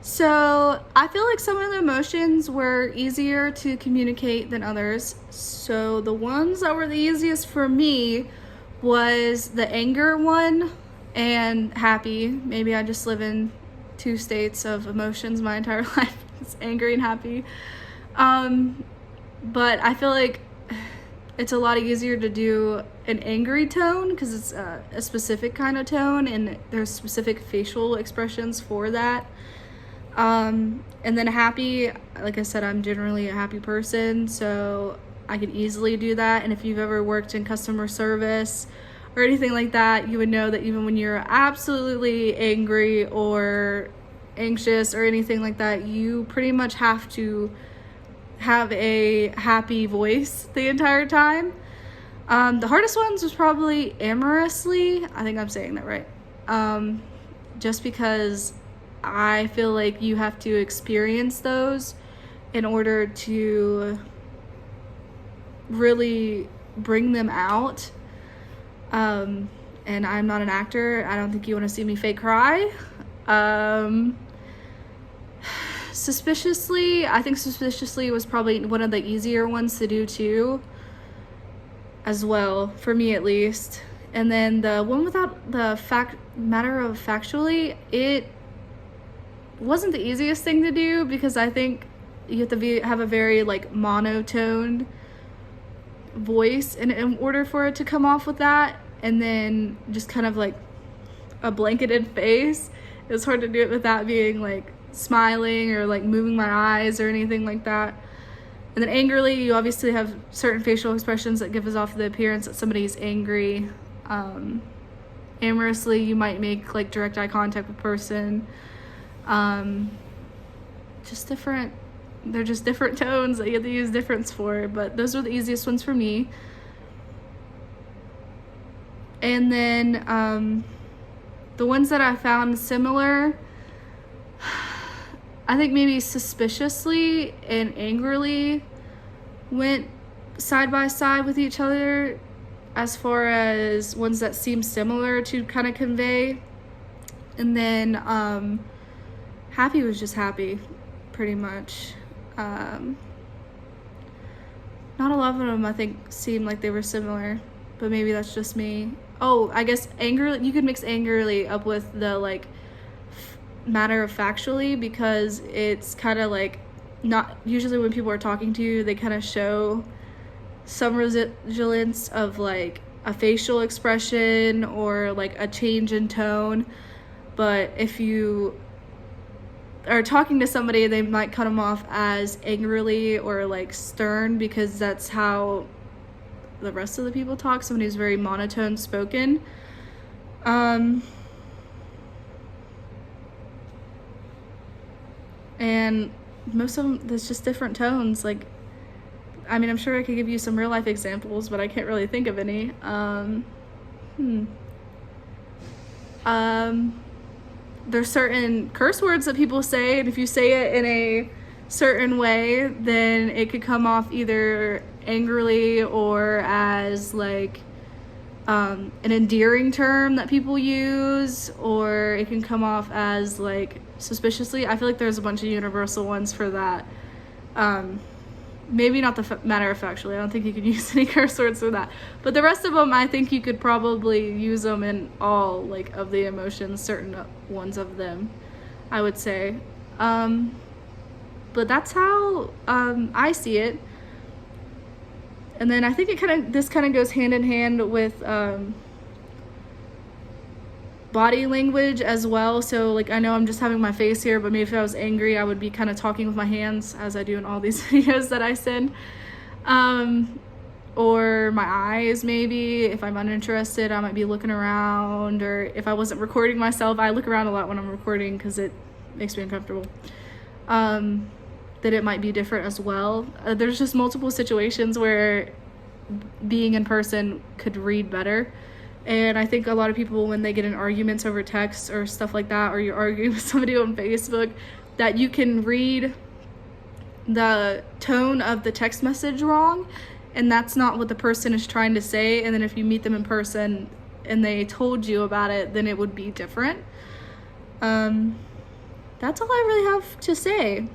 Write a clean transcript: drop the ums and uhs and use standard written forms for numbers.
So I feel like some of the emotions were easier to communicate than others. So the ones that were the easiest for me was the anger one and happy. Maybe I just live in two states of emotions my entire life. It's angry and happy. Um, but I feel like it's a lot easier to do an angry tone because it's a specific kind of tone and there's specific facial expressions for that. And then happy, like I said, I'm generally a happy person, so I could easily do that. And if you've ever worked in customer service or anything like that, you would know that even when you're absolutely angry or anxious or anything like that, you pretty much have to have a happy voice the entire time. The hardest ones was probably amorously. I think I'm saying that right. Just because I feel like you have to experience those in order to really bring them out. And I'm not an actor. I don't think you want to see me fake cry. Suspiciously, I think suspiciously was probably one of the easier ones to do too, as well, for me at least. And then the one without the matter of factually, it wasn't the easiest thing to do because I think you have to have a very like monotone voice in order for it to come off with that, and then just kind of like a blanketed face. It was hard to do it without being like smiling or like moving my eyes or anything like that. And then angrily, you obviously have certain facial expressions that give us off the appearance that somebody's angry. Amorously, you might make like direct eye contact with a person. Just different, they're just different tones that you have to use difference for, but those were the easiest ones for me. And then the ones that I found similar, I think maybe suspiciously and angrily went side by side with each other as far as ones that seem similar to kind of convey. And then happy was just happy, pretty much. Not a lot of them I think seemed like they were similar, but maybe that's just me. Oh, I guess angrily, you could mix angrily up with the like matter of factually, because it's kind of like, not usually when people are talking to you, they kind of show some resilience of like a facial expression or like a change in tone. But if you are talking to somebody, they might cut them off as angrily or like stern, because that's how the rest of the people talk. Somebody who's very monotone spoken. And most of them, there's just different tones. Like, I mean, I'm sure I could give you some real life examples, but I can't really think of any. There's certain curse words that people say, and if you say it in a certain way, then it could come off either angrily or as like an endearing term that people use, or it can come off as like suspiciously. I feel like there's a bunch of universal ones for that. Maybe not the matter of factually. I don't think you could use any curse words for that. But the rest of them, I think you could probably use them in all like of the emotions, certain ones of them, I would say. But that's how I see it. And then I think this kind of goes hand in hand with body language as well. So like, I know I'm just having my face here, but maybe if I was angry, I would be kind of talking with my hands, as I do in all these videos that I send. Or my eyes, maybe if I'm uninterested, I might be looking around. Or if I wasn't recording myself, I look around a lot when I'm recording because it makes me uncomfortable. That it might be different as well. There's just multiple situations where being in person could read better. And I think a lot of people, when they get in arguments over text or stuff like that, or you're arguing with somebody on Facebook, that you can read the tone of the text message wrong, and that's not what the person is trying to say. And then if you meet them in person and they told you about it, then it would be different. That that's all I really have to say.